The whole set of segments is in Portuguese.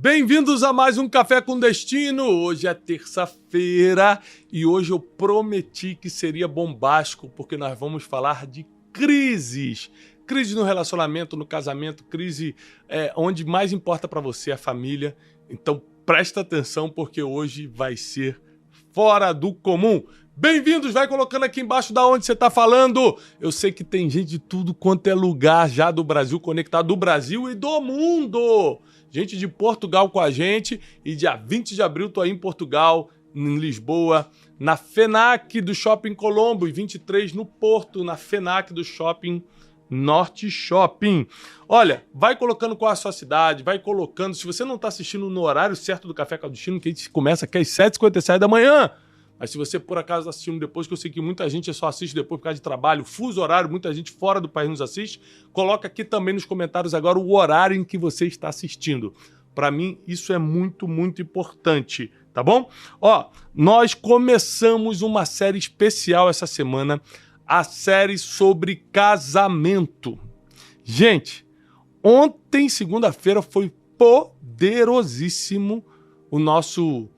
Bem-vindos a mais um Café com Destino. Hoje é terça-feira e hoje eu prometi que seria bombástico porque nós vamos falar de crises. Crise no relacionamento, no casamento, crise onde mais importa para você a família. Então presta atenção porque hoje vai ser fora do comum. Bem-vindos, vai colocando aqui embaixo da onde você está falando. Eu sei que tem gente de tudo quanto é lugar já do Brasil conectado, do Brasil e do mundo. Gente de Portugal com a gente e dia 20 de abril tô aí em Portugal, em Lisboa, na FENAC do Shopping Colombo e 23 no Porto, na FENAC do Shopping Norte Shopping. Olha, vai colocando qual é a sua cidade, vai colocando. Se você não está assistindo no horário certo do Café com Destino, que a gente começa aqui às 7h57 da manhã. Mas se você por acaso está assistindo depois, que eu sei que muita gente só assiste depois por causa de trabalho, fuso horário, muita gente fora do país nos assiste, coloca aqui também nos comentários agora o horário em que você está assistindo. Para mim, isso é muito, muito importante, tá bom? Ó, nós começamos uma série especial essa semana, a série sobre casamento. Gente, ontem, segunda-feira, foi poderosíssimo o nosso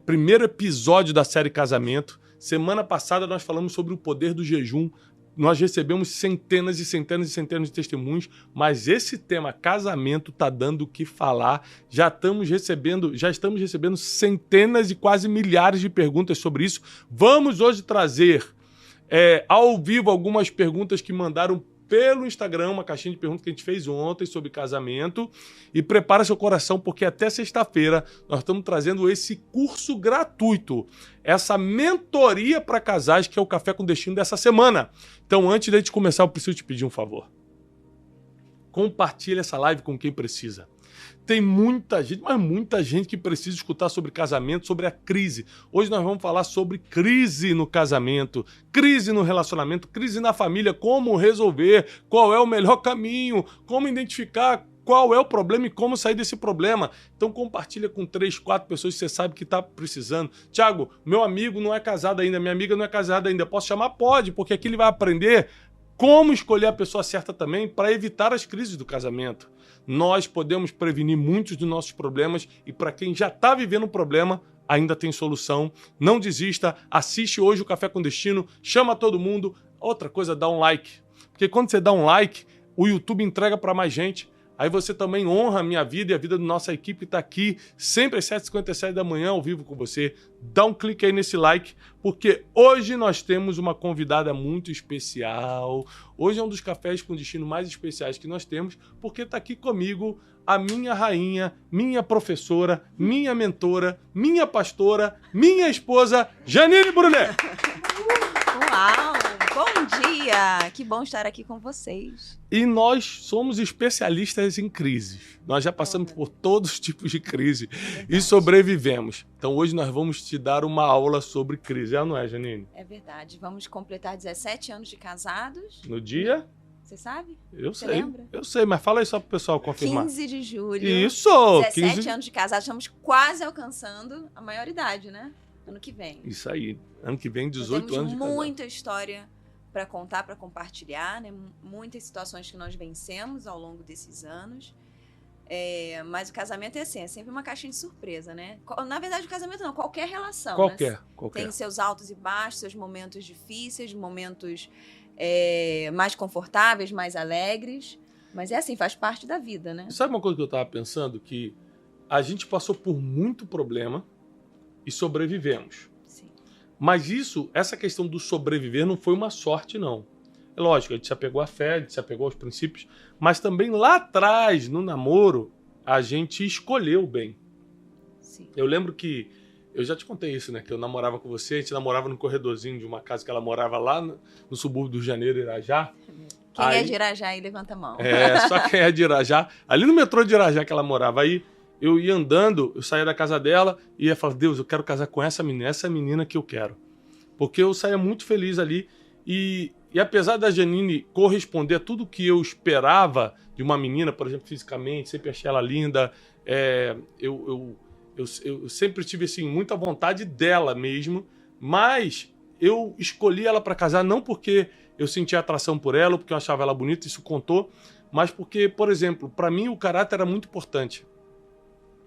primeiro episódio da série Casamento. Semana passada nós falamos sobre o poder do jejum. Nós recebemos centenas e centenas e centenas de testemunhos, mas esse tema casamento tá dando o que falar. Já estamos recebendo centenas e quase milhares de perguntas sobre isso. Vamos hoje trazer ao vivo algumas perguntas que mandaram pelo Instagram, uma caixinha de perguntas que a gente fez ontem sobre casamento. E prepara seu coração, porque até sexta-feira nós estamos trazendo esse curso gratuito, essa mentoria para casais, que é o Café com Destino dessa semana. Então, antes de a gente começar, eu preciso te pedir um favor. Compartilha essa live com quem precisa. Tem muita gente, mas muita gente que precisa escutar sobre casamento, sobre a crise. Hoje nós vamos falar sobre crise no casamento, crise no relacionamento, crise na família, como resolver, qual é o melhor caminho, como identificar qual é o problema e como sair desse problema. Então compartilha com 3, 4 pessoas que você sabe que está precisando. Tiago, meu amigo não é casado ainda, minha amiga não é casada ainda. Posso chamar? Pode, porque aqui ele vai aprender como escolher a pessoa certa também para evitar as crises do casamento. Nós podemos prevenir muitos dos nossos problemas e para quem já está vivendo um problema, ainda tem solução. Não desista, assiste hoje o Café com Destino, chama todo mundo. Outra coisa, dá um like. Porque quando você dá um like, o YouTube entrega para mais gente. Aí você também honra a minha vida e a vida da nossa equipe que está aqui sempre às 7h57 da manhã ao vivo com você. Dá um clique aí nesse like, porque hoje nós temos uma convidada muito especial. Hoje é um dos Cafés com Destino mais especiais que nós temos, porque está aqui comigo a minha rainha, minha professora, minha mentora, minha pastora, minha esposa, Janine Brunet. Uau! Bom dia! Que bom estar aqui com vocês. E nós somos especialistas em crises. Nós já passamos por todos os tipos de crise e sobrevivemos. Então hoje nós vamos te dar uma aula sobre crise. Não é, Janine? É verdade. Vamos completar 17 anos de casados. No dia? Você sabe? Eu Você sei. lembra? Eu sei, mas fala aí só para o pessoal confirmar. 15 de julho. Isso! 17 anos de casados. Estamos quase alcançando a maioridade, né? Ano que vem. Isso aí. Ano que vem, 18 anos de casado. Muita história para contar, para compartilhar, né? Muitas situações que nós vencemos ao longo desses anos. Mas o casamento é assim, é sempre uma caixinha de surpresa, né? Na verdade, o casamento não, qualquer relação. Qualquer. Tem seus altos e baixos, seus momentos difíceis, momentos mais confortáveis, mais alegres. Mas é assim, faz parte da vida, né? Sabe uma coisa que eu estava pensando? Que a gente passou por muito problema e sobrevivemos. Mas essa questão do sobreviver não foi uma sorte, não. É lógico, a gente se apegou à fé, a gente se apegou aos princípios, mas também lá atrás, no namoro, a gente escolheu bem. Sim. Eu lembro que, eu já te contei isso, né? Que eu namorava com você, a gente namorava no corredorzinho de uma casa que ela morava lá no subúrbio do Rio de Janeiro, Irajá. Quem é de Irajá aí, levanta a mão. Só quem é de Irajá. Ali no metrô de Irajá que ela morava, aí eu ia andando, eu saía da casa dela e ia falar, Deus, eu quero casar com essa menina que eu quero. Porque eu saía muito feliz ali e apesar da Janine corresponder a tudo que eu esperava de uma menina, por exemplo, fisicamente, sempre achei ela linda, eu sempre tive assim, muita vontade dela mesmo, mas eu escolhi ela para casar não porque eu sentia atração por ela ou porque eu achava ela bonita, isso contou, mas porque, por exemplo, para mim o caráter era muito importante.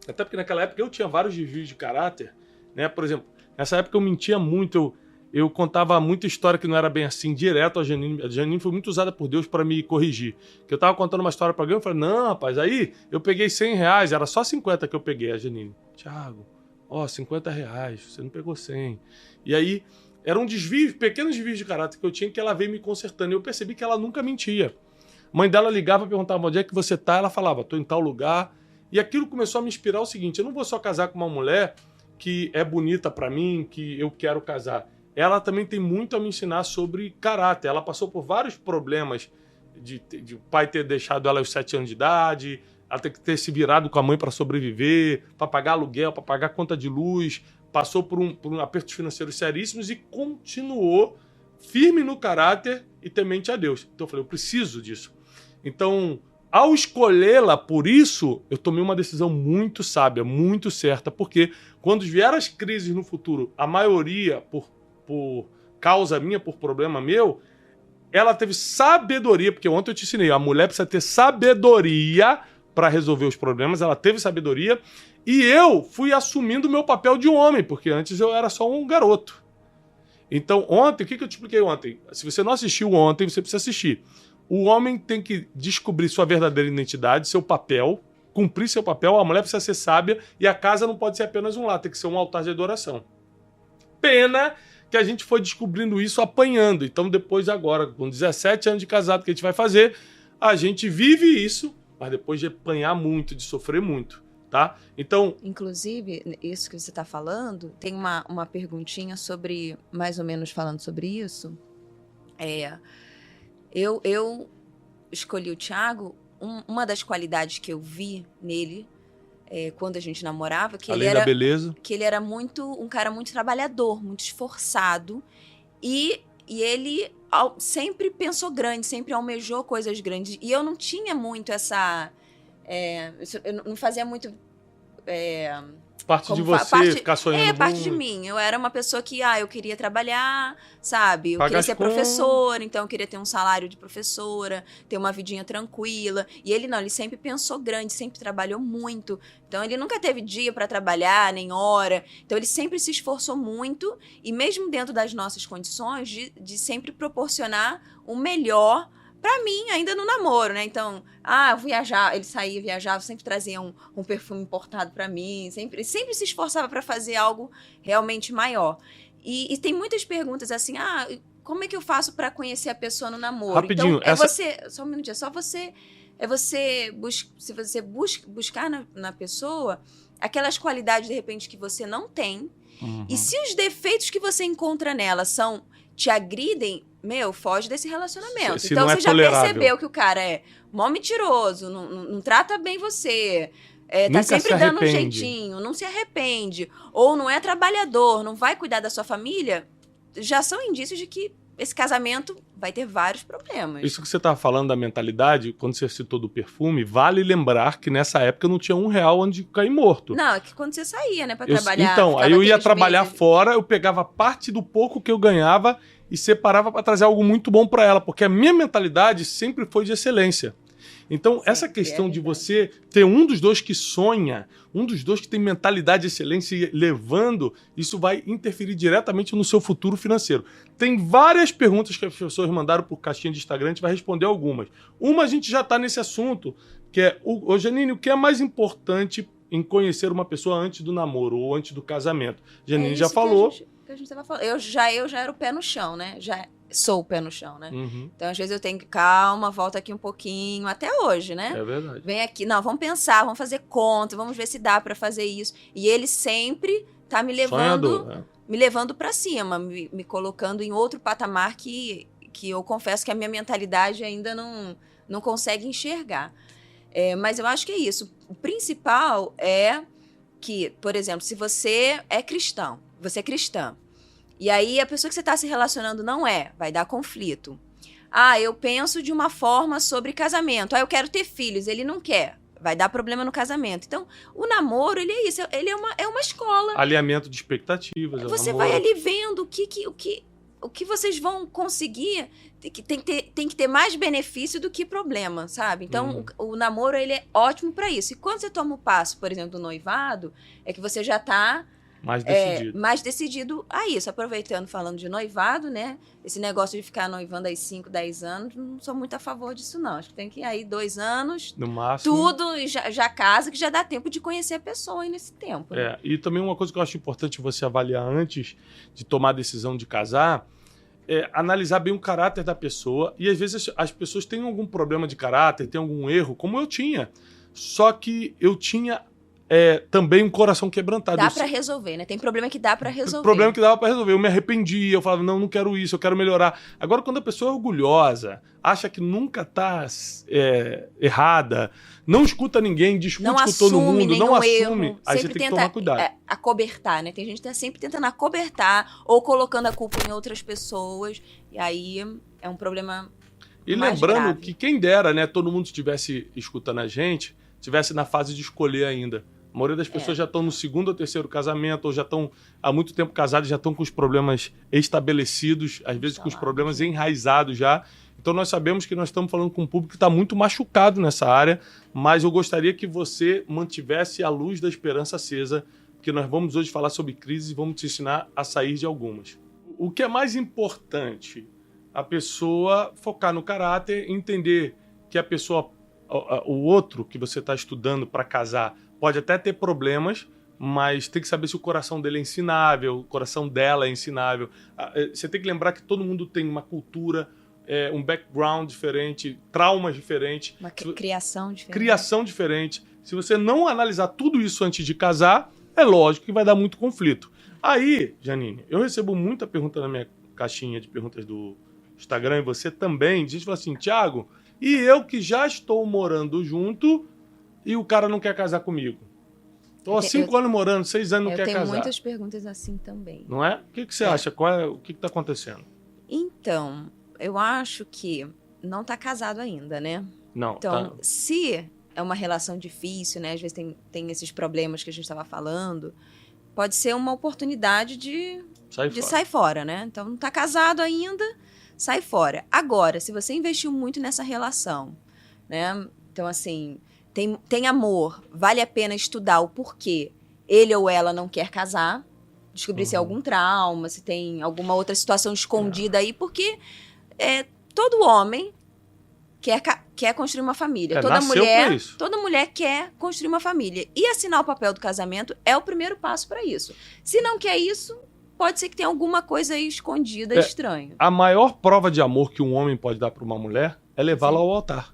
Até porque naquela época eu tinha vários desvios de caráter, né? Por exemplo, nessa época eu mentia muito, eu contava muita história que não era bem assim, direto a Janine. A Janine foi muito usada por Deus para me corrigir. Que eu tava contando uma história para alguém, eu falei, não, rapaz, aí eu peguei R$100, era só 50 que eu peguei, a Janine. Thiago, R$50, você não pegou 100. E aí, eram desvios, pequenos desvios de caráter que eu tinha que ela veio me consertando. E eu percebi que ela nunca mentia. A mãe dela ligava e perguntava onde é que você tá, ela falava, tô em tal lugar. E aquilo começou a me inspirar o seguinte, eu não vou só casar com uma mulher que é bonita para mim, que eu quero casar. Ela também tem muito a me ensinar sobre caráter. Ela passou por vários problemas de o pai ter deixado ela aos 7 anos de idade, ela ter que ter se virado com a mãe para sobreviver, para pagar aluguel, para pagar conta de luz, passou por um apertos financeiros seríssimos e continuou firme no caráter e temente a Deus. Então eu falei, eu preciso disso. Então, ao escolhê-la por isso, eu tomei uma decisão muito sábia, muito certa, porque quando vieram as crises no futuro, a maioria por causa minha, por problema meu, ela teve sabedoria, porque ontem eu te ensinei, a mulher precisa ter sabedoria para resolver os problemas, ela teve sabedoria, e eu fui assumindo o meu papel de homem, porque antes eu era só um garoto. Então, ontem, o que eu te expliquei ontem? Se você não assistiu ontem, você precisa assistir. O homem tem que descobrir sua verdadeira identidade, seu papel, cumprir seu papel, a mulher precisa ser sábia e a casa não pode ser apenas um lar, tem que ser um altar de adoração. Pena que a gente foi descobrindo isso apanhando. Então depois agora, com 17 anos de casado que a gente vai fazer, a gente vive isso, mas depois de apanhar muito, de sofrer muito, tá? Então... Inclusive, isso que você está falando, tem uma perguntinha sobre, mais ou menos falando sobre isso, Eu escolhi o Thiago, uma das qualidades que eu vi nele quando a gente namorava, que além da beleza, que ele era um cara muito trabalhador, muito esforçado, e ele sempre pensou grande, sempre almejou coisas grandes, e eu não tinha muito essa... eu não fazia muito... parte de você, ficar sonhando parte de mim. Eu era uma pessoa que, eu queria trabalhar, sabe? Eu queria ser professora, então eu queria ter um salário de professora, ter uma vidinha tranquila. E ele não, ele sempre pensou grande, sempre trabalhou muito. Então ele nunca teve dia para trabalhar, nem hora. Então ele sempre se esforçou muito, e mesmo dentro das nossas condições, de sempre proporcionar o melhor pra mim, ainda no namoro, né? Então, eu viajar, ele saía, viajava, sempre trazia um perfume importado pra mim, sempre se esforçava pra fazer algo realmente maior. E tem muitas perguntas assim, como é que eu faço pra conhecer a pessoa no namoro? Rapidinho, então, só um minutinho, se você buscar na pessoa aquelas qualidades, de repente, que você não tem, e se os defeitos que você encontra nela te agridem, foge desse relacionamento. Se então não você já tolerável. percebeu que o cara é mó mentiroso, não trata bem você, tá Nunca sempre se dando um arrepende. jeitinho, não se arrepende, ou não é trabalhador, não vai cuidar da sua família, já são indícios de que esse casamento vai ter vários problemas. Isso que você estava falando da mentalidade, quando você citou do perfume, vale lembrar que nessa época não tinha R$1 onde cair morto. Não, é que quando você saía, né, pra trabalhar... Então, aí eu ia trabalhar meses... fora, eu pegava parte do pouco que eu ganhava e separava para trazer algo muito bom para ela, porque a minha mentalidade sempre foi de excelência. Então, essa questão de você ter um dos dois que sonha, um dos dois que tem mentalidade de excelência e levando, isso vai interferir diretamente no seu futuro financeiro. Tem várias perguntas que as pessoas mandaram por caixinha de Instagram, a gente vai responder algumas. Uma, a gente já está nesse assunto, que é, Janine, o que é mais importante em conhecer uma pessoa antes do namoro ou antes do casamento? Janine já falou. Que a gente tava falando. Eu já era o pé no chão, né? Já sou o pé no chão, né? Uhum. Então, às vezes eu tenho que, calma, volta aqui um pouquinho, até hoje, né? É verdade. Vem aqui, não, vamos pensar, vamos fazer conta, vamos ver se dá pra fazer isso. E ele sempre tá me levando pra cima, me colocando em outro patamar que eu confesso que a minha mentalidade ainda não consegue enxergar. Mas eu acho que é isso. O principal é que, por exemplo, se você é cristã, e aí a pessoa que você está se relacionando vai dar conflito. Eu penso de uma forma sobre casamento. Eu quero ter filhos, ele não quer. Vai dar problema no casamento. Então, o namoro, ele é isso. Ele é uma escola. Alinhamento de expectativas. Você vai ali vendo o que o que vocês vão conseguir tem que ter mais benefício do que problema, sabe? Então, o namoro, ele é ótimo para isso. E quando você toma o passo, por exemplo, do noivado, é que você já tá mais decidido a isso. Aproveitando, falando de noivado, né? Esse negócio de ficar noivando aí 5, 10 anos, não sou muito a favor disso, não. Acho que tem que ir aí 2 anos, no máximo, tudo, e já casa, que já dá tempo de conhecer a pessoa aí nesse tempo. Né? E também uma coisa que eu acho importante você avaliar antes de tomar a decisão de casar é analisar bem o caráter da pessoa. E às vezes as pessoas têm algum problema de caráter, têm algum erro, como eu tinha. Só que eu tinha também um coração quebrantado. Dá pra resolver, né? Tem problema que dá pra resolver. Problema que dava pra resolver. Eu me arrependi, eu falava, não quero isso, eu quero melhorar. Agora, quando a pessoa é orgulhosa, acha que nunca tá errada, não escuta ninguém, discute com todo mundo, não assume, erro. aí Sempre você tem que tenta tomar cuidado. Acobertar, né? Tem gente que tá sempre tentando acobertar ou colocando a culpa em outras pessoas. E aí é um problema E mais lembrando grave. que quem dera, né, todo mundo estivesse escutando a gente, estivesse na fase de escolher ainda. A maioria das pessoas já estão no 2º ou 3º casamento, ou já estão há muito tempo casados, já estão com os problemas estabelecidos, às vezes com os problemas enraizados já. Então nós sabemos que nós estamos falando com um público que está muito machucado nessa área, mas eu gostaria que você mantivesse a luz da esperança acesa, porque nós vamos hoje falar sobre crises e vamos te ensinar a sair de algumas. O que é mais importante? A pessoa focar no caráter, entender que a pessoa, o outro que você está estudando para casar, pode até ter problemas, mas tem que saber se o coração dele é ensinável, o coração dela é ensinável. Você tem que lembrar que todo mundo tem uma cultura, um background diferente, traumas diferentes. Uma criação diferente. Criação diferente. Se você não analisar tudo isso antes de casar, é lógico que vai dar muito conflito. Aí, Janine, eu recebo muita pergunta na minha caixinha de perguntas do Instagram, e você também. A gente fala assim, Thiago, e eu que já estou morando junto e o cara não quer casar comigo? Estou há 5 anos morando, 6 anos não quer casar. Eu tenho muitas perguntas assim também. Não é? O que você acha? O que está acontecendo? Então, eu acho que não está casado ainda, né? Não. Então, se é uma relação difícil, né? Às vezes tem esses problemas que a gente estava falando, pode ser uma oportunidade de sair fora, né? Então, não está casado ainda, sai fora. Agora, se você investiu muito nessa relação, né? Então, assim, tem amor, vale a pena estudar o porquê ele ou ela não quer casar, descobrir se é algum trauma, se tem alguma outra situação escondida aí, porque todo homem quer construir uma família. Toda mulher quer construir uma família. E assinar o papel do casamento é o primeiro passo para isso. Se não quer isso, pode ser que tenha alguma coisa aí escondida, estranha. A maior prova de amor que um homem pode dar para uma mulher é levá-la ao altar.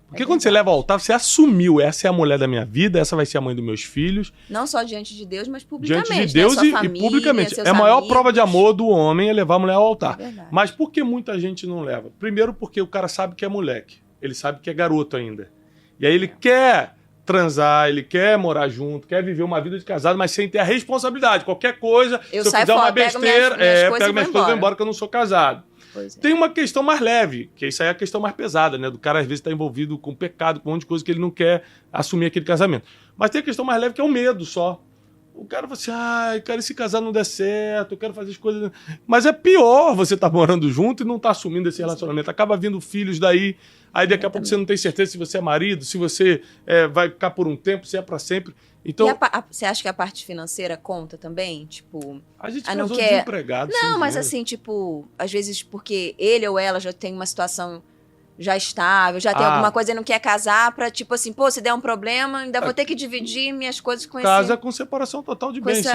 Porque quando você leva ao altar, você assumiu, essa é a mulher da minha vida, essa vai ser a mãe dos meus filhos. Não só diante de Deus, mas publicamente. Diante de Deus, né? Família, e publicamente. Seus a maior amigos. prova de amor do homem é levar a mulher ao altar. É Mas por que muita gente não leva? Primeiro porque o cara sabe que é moleque. Ele sabe que é garoto ainda. E aí ele quer transar, ele quer morar junto, quer viver uma vida de casado, mas sem ter a responsabilidade. Qualquer coisa, se eu fizer uma besteira, pego minhas coisas e vou embora que eu não sou casado. Tem uma questão mais leve, que isso aí é a questão mais pesada, né? Do cara às vezes está envolvido com pecado, com um monte de coisa que ele não quer assumir aquele casamento. Mas tem a questão mais leve que é o medo só. O cara fala assim, cara, e se casar não der certo, eu quero fazer as coisas... Mas é pior você estar morando junto e não estar assumindo esse relacionamento. Acaba vindo filhos daí, aí daqui a pouco você não tem certeza se você é marido, se você vai ficar por um tempo, se é para sempre. Então, você acha que a parte financeira conta também? Tipo, a gente casou desempregado. Não, mas assim, tipo, às vezes porque ele ou ela já tem uma situação já estável, já tem alguma coisa e não quer casar pra, tipo assim, se der um problema, ainda vou ter que dividir minhas coisas com esse... Casa com separação total de bens.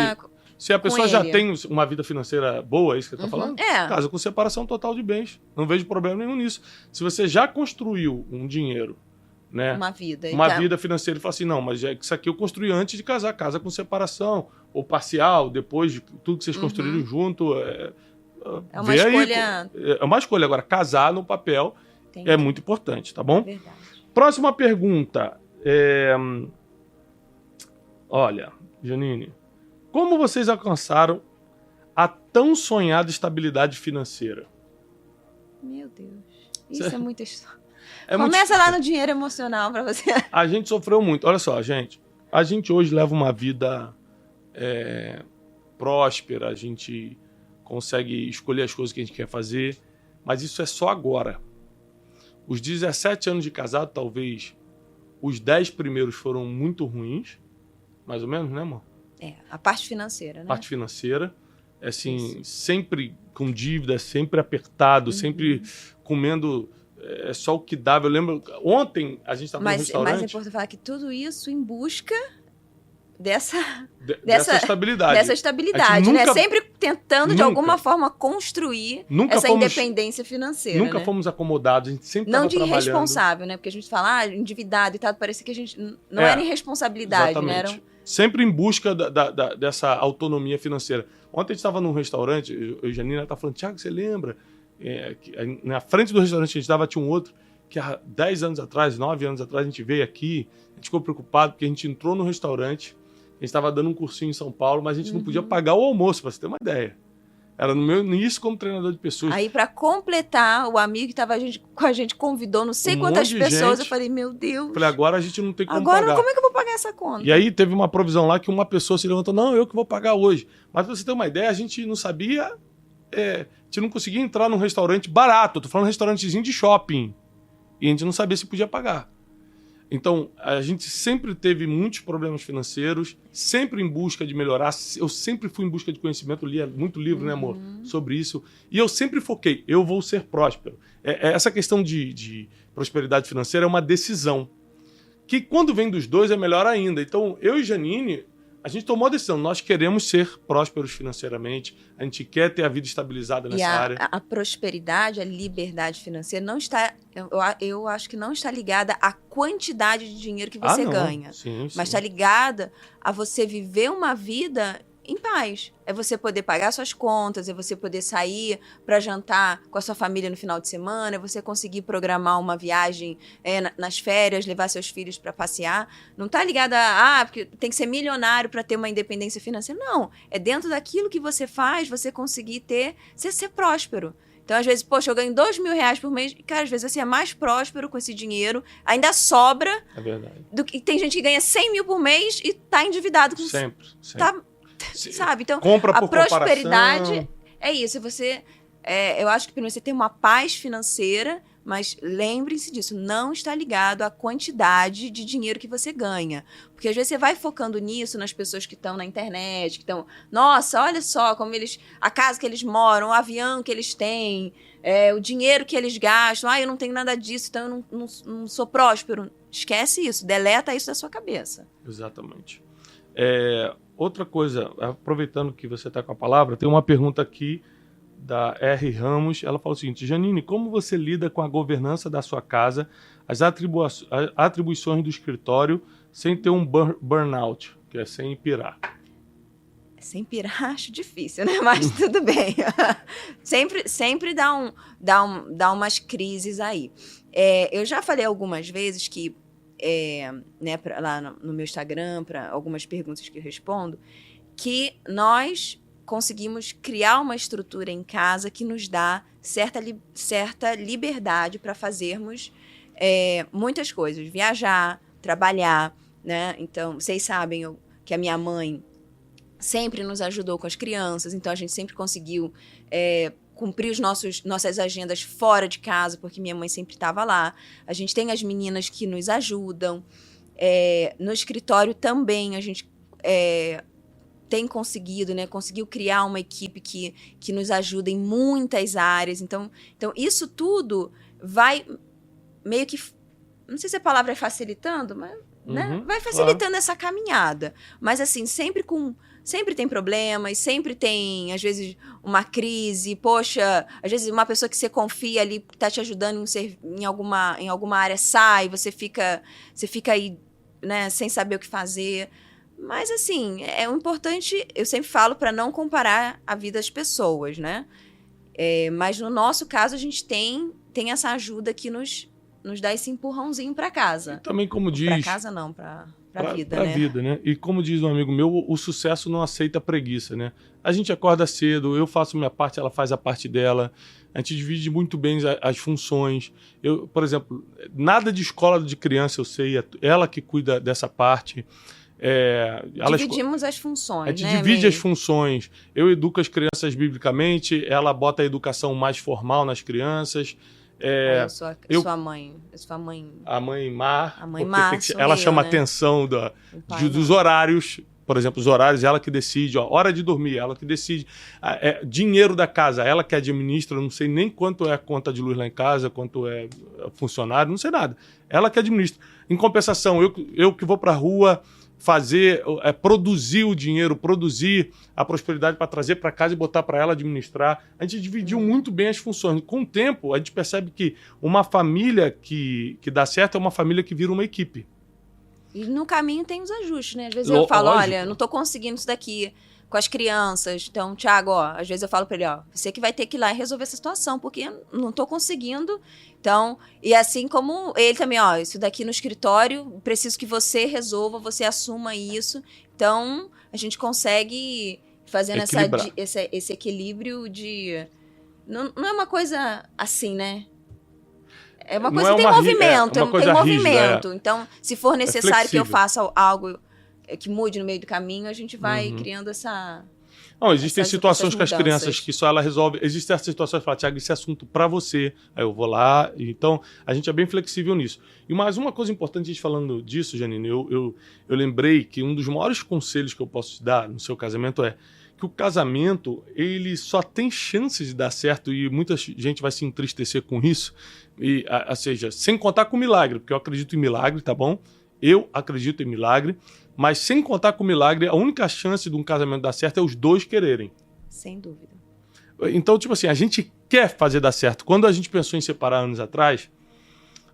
Se a pessoa já tem uma vida financeira boa, é isso que você tá falando? Casa com separação total de bens. Não vejo problema nenhum nisso. Se você já construiu um dinheiro, né? Uma vida financeira e fala assim, não, mas isso aqui eu construí antes de casar, casa com separação, ou parcial, depois de tudo que vocês construíram junto. É uma escolha. É uma escolha. Agora, casar no papel é muito importante, tá bom? Verdade. Próxima pergunta. Olha, Janine, como vocês alcançaram a tão sonhada estabilidade financeira? Meu Deus, isso é muita história. Começa lá no dinheiro emocional pra você. A gente sofreu muito. Olha só, gente. A gente hoje leva uma vida próspera. A gente consegue escolher as coisas que a gente quer fazer, mas isso é só agora. Os 17 anos de casado, talvez os 10 primeiros foram muito ruins, mais ou menos, né, amor? A parte financeira, né? Parte financeira, assim, sempre com dívida, sempre apertado, sempre comendo só o que dava. Eu lembro, ontem a gente estava no restaurante... Mas é importante falar que tudo isso em busca dessa estabilidade. Dessa estabilidade, né? Sempre tentando, de alguma forma, construir essa independência financeira. Nunca fomos acomodados, a gente sempre não estava de trabalhando. irresponsável, né? Porque a gente fala, endividado e tal, parecia que a gente não era irresponsabilidade, exatamente. né? Sempre em busca dessa autonomia financeira. Ontem a gente estava num restaurante, eu e Janina tá falando, Thiago, você lembra? Que na frente do restaurante que a gente estava tinha um outro que há 10 anos atrás, 9 anos atrás, a gente veio aqui, a gente ficou preocupado porque a gente entrou no restaurante, a gente estava dando um cursinho em São Paulo, mas a gente não podia pagar o almoço, para você ter uma ideia. Era no meu início como treinador de pessoas. Aí, para completar, o amigo que estava com a gente convidou não sei quantas pessoas. Eu falei, meu Deus. Falei, agora a gente não tem como pagar. Agora, como é que eu vou pagar essa conta? E aí teve uma provisão lá que uma pessoa se levantou, não, eu que vou pagar hoje. Mas para você ter uma ideia, a gente não sabia, a gente não conseguia entrar num restaurante barato. Eu tô falando um restaurantezinho de shopping. E a gente não sabia se podia pagar. Então, a gente sempre teve muitos problemas financeiros, sempre em busca de melhorar. Eu sempre fui em busca de conhecimento, lia muito livro, né, amor, sobre isso. E eu sempre foquei, eu vou ser próspero. Essa questão de prosperidade financeira é uma decisão, que quando vem dos dois é melhor ainda. Então, eu e Janine, a gente tomou a decisão, nós queremos ser prósperos financeiramente, a gente quer ter a vida estabilizada nessa área. A prosperidade, a liberdade financeira não está, eu acho que não está ligada à quantidade de dinheiro que você ganha, mas está ligada a você viver uma vida em paz. É você poder pagar suas contas, é você poder sair para jantar com a sua família no final de semana, é você conseguir programar uma viagem nas férias, levar seus filhos para passear. Não está ligada porque tem que ser milionário para ter uma independência financeira. Não, é dentro daquilo que você faz, você conseguir ser próspero. Então, às vezes, poxa, eu ganho R$2.000 por mês. Cara, às vezes você é mais próspero com esse dinheiro, ainda sobra. É verdade. Tem gente que ganha 100 mil por mês e está endividado. Sempre. Sabe? Então, compra por a prosperidade comparação. É isso. Eu acho que primeiro você tem uma paz financeira, mas lembre-se disso, não está ligado à quantidade de dinheiro que você ganha. Porque às vezes você vai focando nisso nas pessoas que estão na internet, que estão, nossa, olha só como a casa que eles moram, o avião que eles têm, o dinheiro que eles gastam, eu não tenho nada disso, então eu não sou próspero. Esquece isso, deleta isso da sua cabeça. Exatamente. Outra coisa, aproveitando que você está com a palavra, tem uma pergunta aqui da R. Ramos. Ela fala o seguinte: Janine, como você lida com a governança da sua casa, as atribuições do escritório, sem ter um burnout, que é sem pirar? Sem pirar, acho difícil, né? Mas tudo bem. sempre dá umas crises aí. Eu já falei algumas vezes que lá no meu Instagram, para algumas perguntas que eu respondo, que nós conseguimos criar uma estrutura em casa que nos dá certa liberdade para fazermos muitas coisas. Viajar, trabalhar, né? Então, vocês sabem que a minha mãe sempre nos ajudou com as crianças, então a gente sempre conseguiu cumprir nossas agendas fora de casa, porque minha mãe sempre estava lá. A gente tem as meninas que nos ajudam. No escritório também a gente tem conseguido, né? Conseguiu criar uma equipe que nos ajuda em muitas áreas. Então isso tudo vai meio que... Não sei se a palavra é facilitando, mas né? Vai facilitando essa caminhada. Mas assim, sempre tem problemas, sempre tem, às vezes, uma crise. Poxa, às vezes uma pessoa que você confia ali, que está te ajudando em alguma área, sai, você fica aí, né, sem saber o que fazer. Mas, assim, o importante, eu sempre falo para não comparar a vida das pessoas, né? Mas no nosso caso, a gente tem essa ajuda que nos dá esse empurrãozinho para casa. E também, como diz... Para casa não, para vida, né? Para vida, né? E como diz um amigo meu, o sucesso não aceita preguiça, né? A gente acorda cedo, eu faço minha parte, ela faz a parte dela. A gente divide muito bem as funções. Por exemplo, nada de escola de criança eu sei, ela que cuida dessa parte. Dividimos as funções, A gente né? divide as funções. Eu educo as crianças biblicamente, ela bota a educação mais formal nas crianças. Eu sou a mãe. Eu sou a mãe. A mãe Mar. A mãe Mar, ela chama né? atenção dos horários. Por exemplo, os horários, ela que decide. Hora de dormir, ela que decide. Dinheiro da casa, ela que administra. Eu não sei nem quanto é a conta de luz lá em casa, quanto é funcionário, não sei nada. Ela que administra. Em compensação, eu que vou para a rua produzir o dinheiro, produzir a prosperidade para trazer para casa e botar para ela administrar. A gente dividiu muito bem as funções. Com o tempo, a gente percebe que uma família que dá certo é uma família que vira uma equipe. E no caminho tem os ajustes, né? Às vezes eu falo, lógico. olha, não tô conseguindo isso daqui com as crianças. Então, Thiago, às vezes eu falo para ele, você que vai ter que ir lá e resolver essa situação, porque eu não tô conseguindo. Então, e assim como ele também, isso daqui no escritório, preciso que você resolva, você assuma isso. Então, a gente consegue fazendo esse equilíbrio de... Não é uma coisa assim, né? É uma coisa que tem movimento, tem movimento. Então, se for necessário que eu faça algo que mude no meio do caminho, a gente vai criando essa... Não, existem situações com as crianças que só ela resolve. Existem essas situações que fala, Thiago, esse assunto para você. Aí eu vou lá. Então, a gente é bem flexível nisso. E mais uma coisa importante, a gente falando disso, Janine, eu lembrei que um dos maiores conselhos que eu posso te dar no seu casamento é que o casamento, ele só tem chances de dar certo, e muita gente vai se entristecer com isso, ou seja, sem contar com milagre, porque eu acredito em milagre, tá bom? Eu acredito em milagre, mas sem contar com milagre, a única chance de um casamento dar certo é os dois quererem. Sem dúvida. Então, tipo assim, a gente quer fazer dar certo. Quando a gente pensou em separar anos atrás,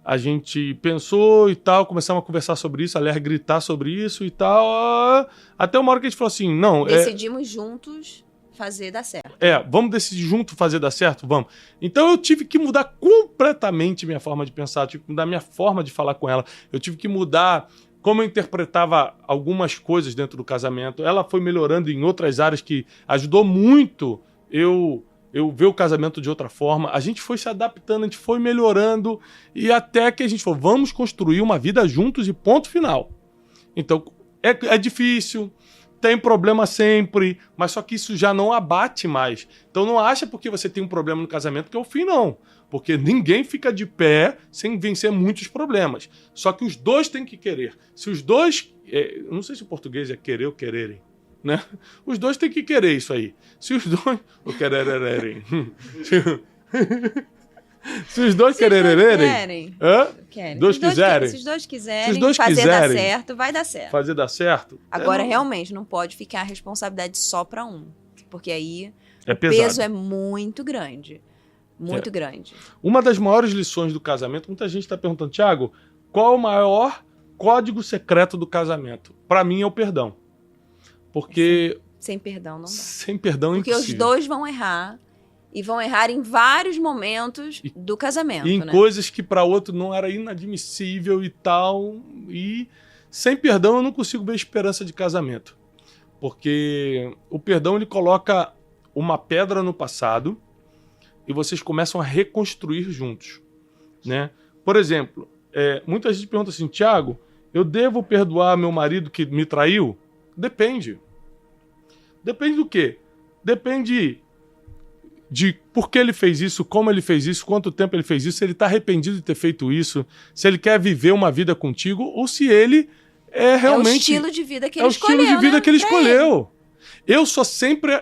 a gente pensou e tal, começamos a conversar sobre isso, aliás, gritar sobre isso e tal, até uma hora que a gente falou assim, não... Decidimos juntos fazer dar certo. Vamos decidir junto fazer dar certo? Vamos. Então eu tive que mudar completamente minha forma de pensar, eu tive que mudar minha forma de falar com ela, eu tive que mudar como eu interpretava algumas coisas dentro do casamento. Ela foi melhorando em outras áreas que ajudou muito eu ver o casamento de outra forma. A gente foi se adaptando, a gente foi melhorando, e até que a gente falou, vamos construir uma vida juntos e ponto final. Então, é difícil, tem problema sempre, mas só que isso já não abate mais. Então não acha porque você tem um problema no casamento que é o fim, não. Porque ninguém fica de pé sem vencer muitos problemas. Só que os dois têm que querer. Se os dois... não sei se o português é querer ou quererem, né? Os dois têm que querer isso aí. Se os dois... O querererem. Se os dois quererem... Dois quiserem. Se os dois quiserem fazer dar certo, vai dar certo. Fazer dar certo. Agora, realmente, não pode ficar a responsabilidade só para um. Porque aí o pesado. peso é muito grande. Muito grande. Uma das maiores lições do casamento, muita gente está perguntando, Thiago, qual é o maior código secreto do casamento? Para mim é o perdão. Porque... Sem perdão não dá. Sem perdão é impossível. Porque os dois vão errar. E vão errar em vários momentos do casamento. E em coisas que para outro não era inadmissível e tal. E sem perdão eu não consigo ver esperança de casamento. Porque o perdão ele coloca uma pedra no passado e vocês começam a reconstruir juntos, né? Por exemplo, muita gente pergunta assim, Thiago, eu devo perdoar meu marido que me traiu? Depende. Depende do quê? Depende de por que ele fez isso, como ele fez isso, quanto tempo ele fez isso, se ele está arrependido de ter feito isso, se ele quer viver uma vida contigo ou se ele realmente... É o estilo de vida que ele escolheu, É o estilo de vida que ele escolheu.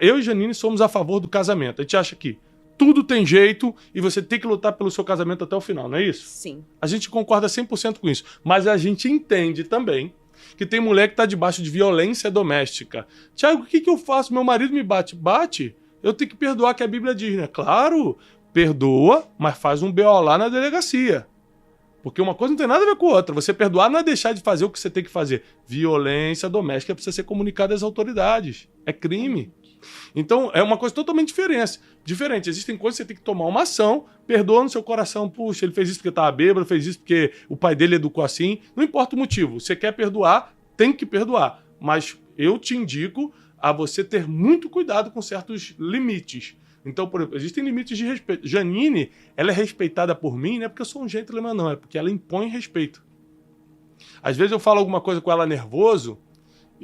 Eu e Janine somos a favor do casamento. A gente acha que tudo tem jeito e você tem que lutar pelo seu casamento até o final, não é isso? Sim. A gente concorda 100% com isso. Mas a gente entende também que tem mulher que está debaixo de violência doméstica. Thiago, o que eu faço? Meu marido me bate. Bate? Eu tenho que perdoar, que a Bíblia diz, né? Claro, perdoa, mas faz um BO lá na delegacia. Porque uma coisa não tem nada a ver com a outra. Você perdoar não é deixar de fazer o que você tem que fazer. Violência doméstica precisa ser comunicada às autoridades. É crime. Então, é uma coisa totalmente diferente. Existem coisas que você tem que tomar uma ação, perdoa no seu coração. Puxa, ele fez isso porque estava bêbado, fez isso porque o pai dele educou assim. Não importa o motivo. Você quer perdoar, tem que perdoar. Mas eu te indico a você ter muito cuidado com certos limites. Então, por exemplo, existem limites de respeito. Janine, ela é respeitada por mim, não é porque eu sou um gentleman, não. É porque ela impõe respeito. Às vezes eu falo alguma coisa com ela nervoso,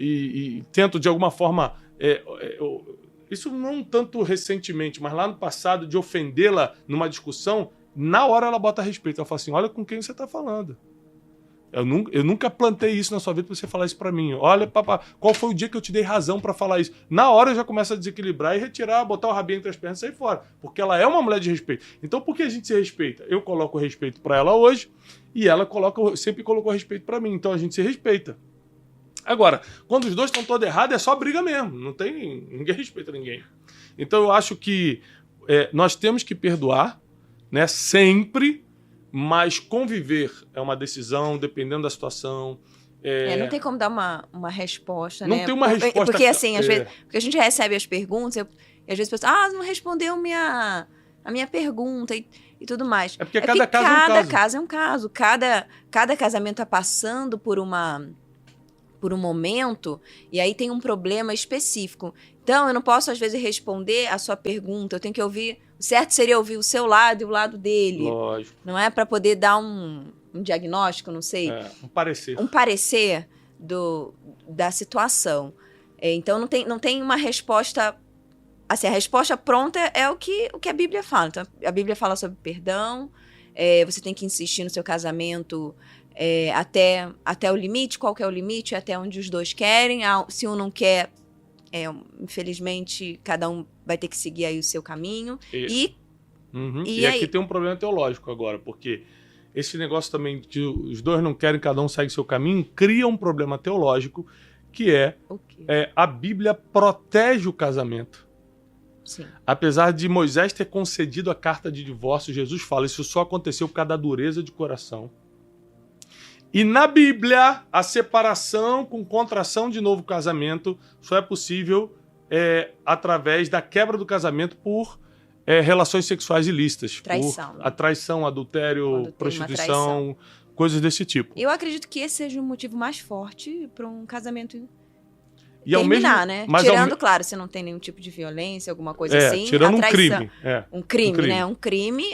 e tento de alguma forma, isso não tanto recentemente, mas lá no passado, de ofendê-la numa discussão, na hora ela bota respeito. Ela fala assim, olha com quem você está falando. Eu nunca plantei isso na sua vida pra você falar isso pra mim. Olha, papá, qual foi o dia que eu te dei razão pra falar isso? Na hora eu já começo a desequilibrar e retirar, botar o rabinho entre as pernas e sair fora. Porque ela é uma mulher de respeito. Então por que a gente se respeita? Eu coloco o respeito pra ela hoje e ela sempre colocou respeito pra mim. Então a gente se respeita. Agora, quando os dois estão todos errados, é só briga mesmo. Ninguém respeita ninguém. Então eu acho que nós temos que perdoar, né, sempre. Mas conviver é uma decisão, dependendo da situação. Não tem como dar uma resposta, não né? Tem uma resposta. Porque assim, às vezes, porque a gente recebe as perguntas e às vezes a pessoa, não respondeu a minha pergunta e tudo mais. É porque cada caso é um caso. Cada casamento está passando por um momento e aí tem um problema específico. Então, eu não posso, às vezes, responder a sua pergunta. Eu tenho que ouvir... O certo seria ouvir o seu lado e o lado dele. Lógico. Não é para poder dar um diagnóstico, não sei. Um parecer. Um parecer da situação. Então, não tem uma resposta... Assim, a resposta pronta é o que a Bíblia fala. Então, a Bíblia fala sobre perdão. Você tem que insistir no seu casamento até o limite. Qual que é o limite? Até onde os dois querem. Se um não quer... infelizmente, cada um vai ter que seguir aí o seu caminho. E aqui tem um problema teológico agora, porque esse negócio também de os dois não querem, cada um segue o seu caminho, cria um problema teológico, que a Bíblia protege o casamento. Sim. Apesar de Moisés ter concedido a carta de divórcio, Jesus fala, isso só aconteceu por causa da dureza de coração. E na Bíblia, a separação com contração de novo casamento só é possível através da quebra do casamento por relações sexuais ilícitas. Traição. A traição, adultério, prostituição, coisas desse tipo. Eu acredito que esse seja o motivo mais forte para um casamento terminar, né? Tirando, claro, se não tem nenhum tipo de violência, alguma coisa assim. Tirando um crime. Um crime, né? Um crime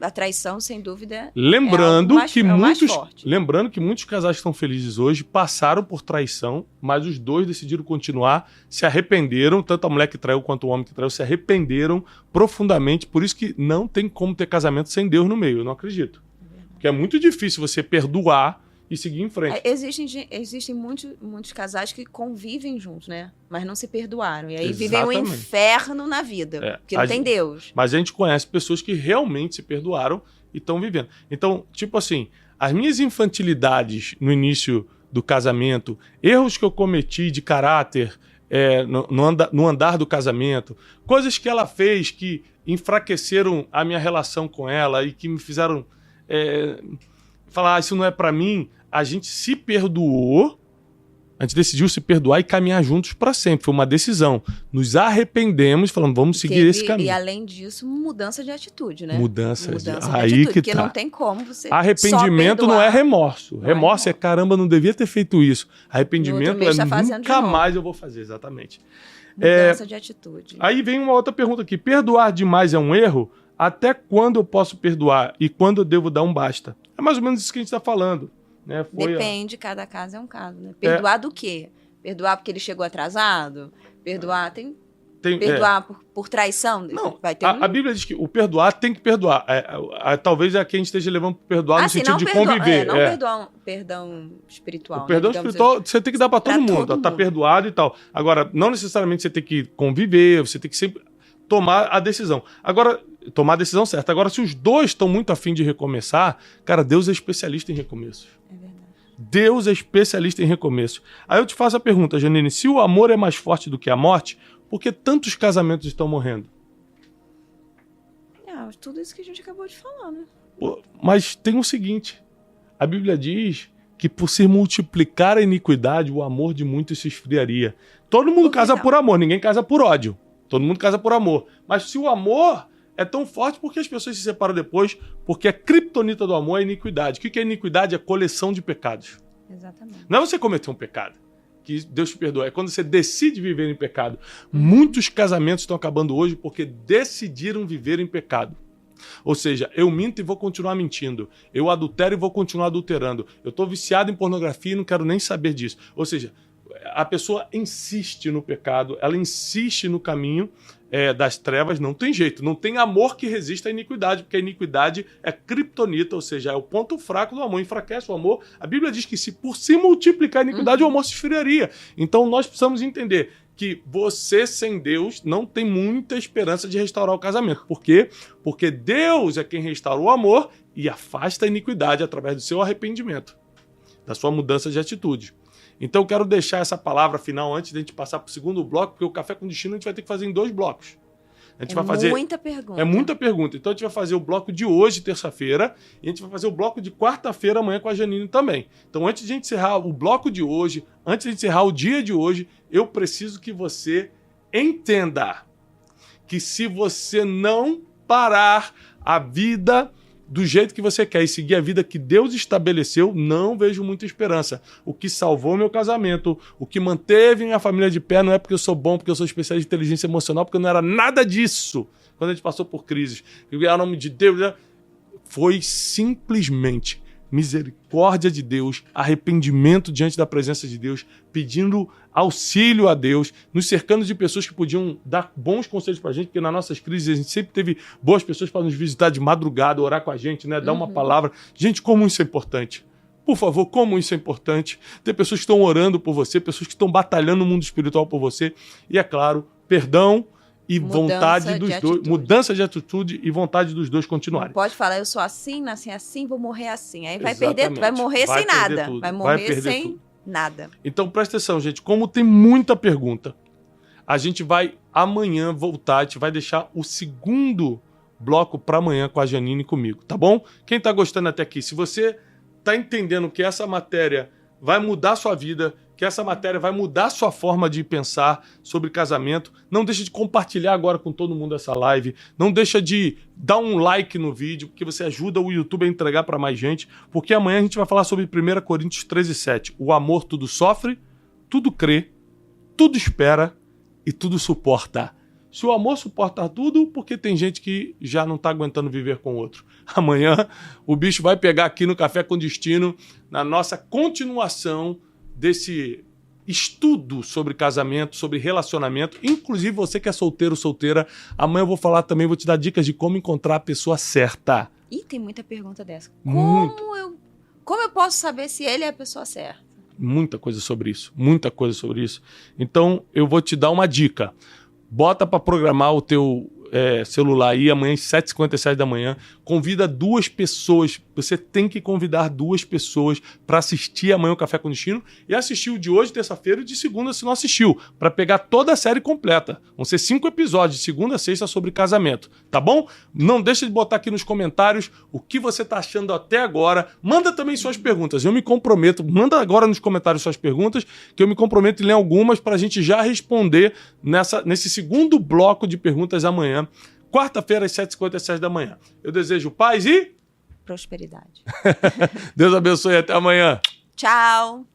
a traição, sem dúvida, lembrando forte. Lembrando que muitos casais que estão felizes hoje passaram por traição, mas os dois decidiram continuar, se arrependeram, tanto a mulher que traiu quanto o homem que traiu, se arrependeram profundamente. Por isso que não tem como ter casamento sem Deus no meio, eu não acredito. Porque é muito difícil você perdoar e seguir em frente. Existem muitos casais que convivem juntos, né? Mas não se perdoaram. E aí vivem um inferno na vida, porque não tem Deus. Mas a gente conhece pessoas que realmente se perdoaram e estão vivendo. Então, tipo assim, as minhas infantilidades no início do casamento, erros que eu cometi de caráter no andar do casamento, coisas que ela fez que enfraqueceram a minha relação com ela e que me fizeram falar, isso não é pra mim. A gente se perdoou, a gente decidiu se perdoar e caminhar juntos para sempre. Foi uma decisão. Nos arrependemos, falando, vamos seguir esse caminho. E além disso, mudança de atitude, né? Mudança de atitude, porque não tem como você arrependimento não é remorso. Remorso é, caramba, não devia ter feito isso. Arrependimento nunca mais eu vou fazer, exatamente. Mudança de atitude. Aí vem uma outra pergunta aqui. Perdoar demais é um erro? Até quando eu posso perdoar? E quando eu devo dar um basta? É mais ou menos isso que a gente está falando. Né? Depende, cada caso é um caso. Né? Perdoar do quê? Perdoar porque ele chegou atrasado? Perdoar perdoar por traição? Não, a Bíblia diz que o perdoar tem que perdoar. Talvez aqui a gente esteja levando para perdoar no sentido de conviver. Não perdoar perdão espiritual. O perdão espiritual você tem que dar para todo mundo. Tá perdoado e tal. Agora, não necessariamente você tem que conviver, você tem que sempre tomar a decisão. Agora, tomar a decisão certa. Agora, se os dois estão muito afim de recomeçar, cara, Deus é especialista em recomeços. É verdade. Deus é especialista em recomeços. Aí eu te faço a pergunta, Janine, se o amor é mais forte do que a morte, por que tantos casamentos estão morrendo? Tudo isso que a gente acabou de falar, né? Mas tem o seguinte, a Bíblia diz que por se multiplicar a iniquidade, o amor de muitos se esfriaria. Todo mundo casa por amor, ninguém casa por ódio. Todo mundo casa por amor. Mas se o amor é tão forte, por que as pessoas se separam depois? Porque a criptonita do amor é a iniquidade. O que é iniquidade? É a coleção de pecados. Exatamente. Não é você cometer um pecado, que Deus te perdoa. É quando você decide viver em pecado. Muitos casamentos estão acabando hoje porque decidiram viver em pecado. Ou seja, eu minto e vou continuar mentindo. Eu adultero e vou continuar adulterando. Eu estou viciado em pornografia e não quero nem saber disso. Ou seja, a pessoa insiste no pecado, ela insiste no caminho das trevas, não tem jeito. Não tem amor que resista à iniquidade, porque a iniquidade é criptonita, ou seja, é o ponto fraco do amor, enfraquece o amor. A Bíblia diz que se por se multiplicar a iniquidade, o amor se esfriaria. Então nós precisamos entender que você sem Deus não tem muita esperança de restaurar o casamento. Por quê? Porque Deus é quem restaura o amor e afasta a iniquidade através do seu arrependimento, da sua mudança de atitude. Então eu quero deixar essa palavra final antes de a gente passar para o segundo bloco, porque o Café com Destino a gente vai ter que fazer em 2 blocos. A gente vai fazer muita pergunta. É muita pergunta. Então a gente vai fazer o bloco de hoje, terça-feira, e a gente vai fazer o bloco de quarta-feira amanhã com a Janine também. Então antes de a gente encerrar o bloco de hoje, antes de a gente encerrar o dia de hoje, eu preciso que você entenda que se você não parar a vida do jeito que você quer e seguir a vida que Deus estabeleceu, não vejo muita esperança. O que salvou meu casamento, o que manteve minha família de pé, não é porque eu sou bom, porque eu sou especialista de inteligência emocional, porque eu não era nada disso quando a gente passou por crises. E o nome de Deus foi simplesmente misericórdia de Deus, arrependimento diante da presença de Deus, pedindo auxílio a Deus, nos cercando de pessoas que podiam dar bons conselhos pra gente, porque nas nossas crises a gente sempre teve boas pessoas para nos visitar de madrugada, orar com a gente, né, dar uma palavra. Gente, como isso é importante. Por favor, como isso é importante. Ter pessoas que estão orando por você, pessoas que estão batalhando no mundo espiritual por você. E, é claro, perdão e vontade dos dois, mudança de atitude e vontade dos dois continuarem. Não pode falar, eu sou assim, nasci assim, vou morrer assim. Aí vai perder, vai morrer sem nada. Tudo. Vai morrer sem nada. Então presta atenção, gente, como tem muita pergunta, a gente vai amanhã voltar, a gente vai deixar o segundo bloco para amanhã com a Janine e comigo, tá bom? Quem tá gostando até aqui, se você tá entendendo que essa matéria vai mudar a sua vida, que essa matéria vai mudar a sua forma de pensar sobre casamento, não deixa de compartilhar agora com todo mundo essa live, não deixa de dar um like no vídeo, porque você ajuda o YouTube a entregar para mais gente, porque amanhã a gente vai falar sobre 1 Coríntios 13:7. O amor tudo sofre, tudo crê, tudo espera e tudo suporta. Se o amor suporta tudo, porque tem gente que já não está aguentando viver com o outro. Amanhã o bicho vai pegar aqui no Café com Destino, na nossa continuação desse estudo sobre casamento, sobre relacionamento. Inclusive você que é solteiro, solteira, amanhã eu vou falar também, vou te dar dicas de como encontrar a pessoa certa. Ih, tem muita pergunta dessa. Muito. Como eu posso saber se ele é a pessoa certa? Muita coisa sobre isso, muita coisa sobre isso. Então eu vou te dar uma dica. Bota para programar o teu celular aí amanhã às 7h57 da manhã. Convida 2 pessoas. Você tem que convidar 2 pessoas para assistir amanhã o Café com Destino e assistir o de hoje, terça-feira, e de segunda se não assistiu, para pegar toda a série completa. Vão ser 5 episódios, de segunda a sexta, sobre casamento, tá bom? Não deixa de botar aqui nos comentários o que você tá achando até agora. Manda também suas perguntas. Eu me comprometo, manda agora nos comentários suas perguntas, que eu me comprometo em ler algumas para a gente já responder nesse segundo bloco de perguntas amanhã, quarta-feira, às 7h57 da manhã. Eu desejo paz e prosperidade. Deus abençoe, até amanhã. Tchau.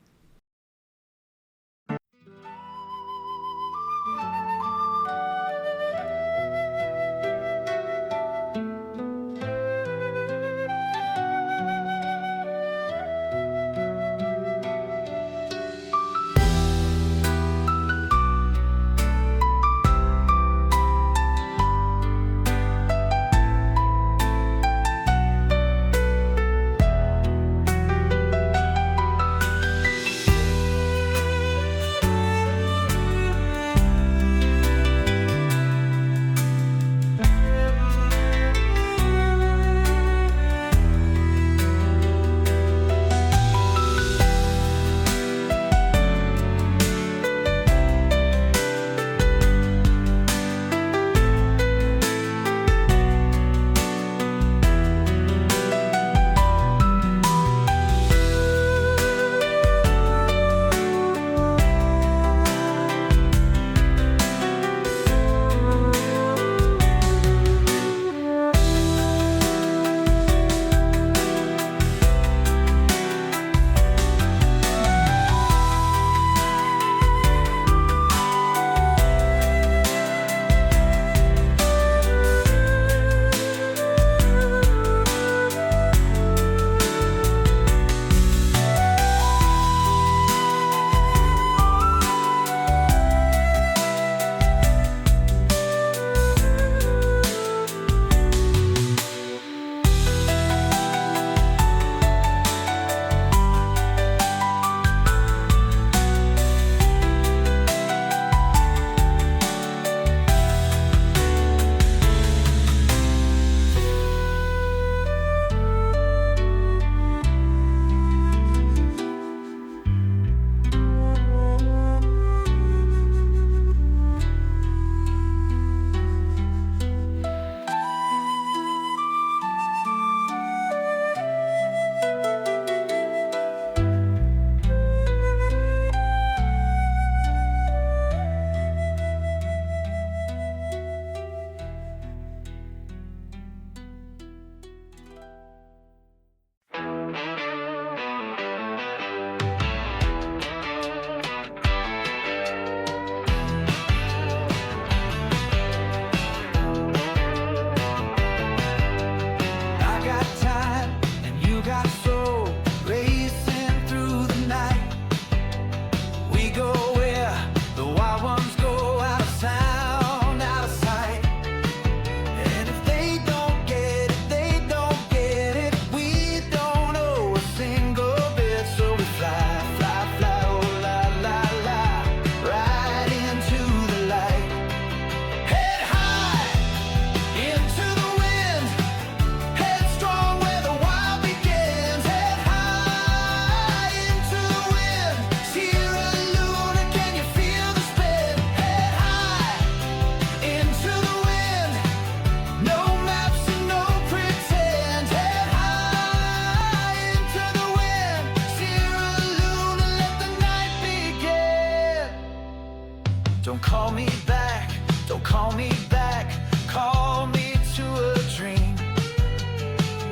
call me to a dream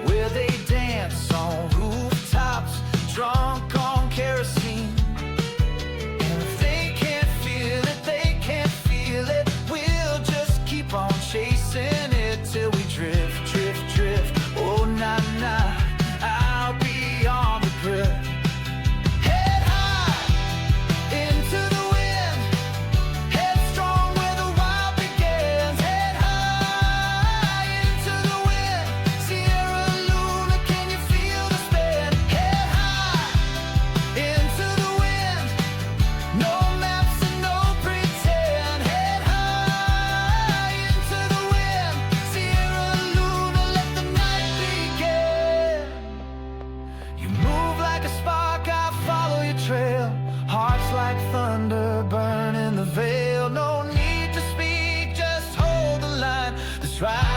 where they dance on rooftops, drunk on kerosene. And if they can't feel it, they can't feel it. We'll just keep on chasing it till we drift, drift, drift. Oh, nah, nah, I'll be on the grid. Head high into the wind, headstrong where the wild begins. Head high into the wind, Sierra Luna, can you feel the spin? Head high into the wind, no maps and no pretend. Head high into the wind, Sierra Luna, let the night begin. You move like a spark, I follow your trail. Hearts like thunder burn in the veil. No need to speak, just hold the line. That's right.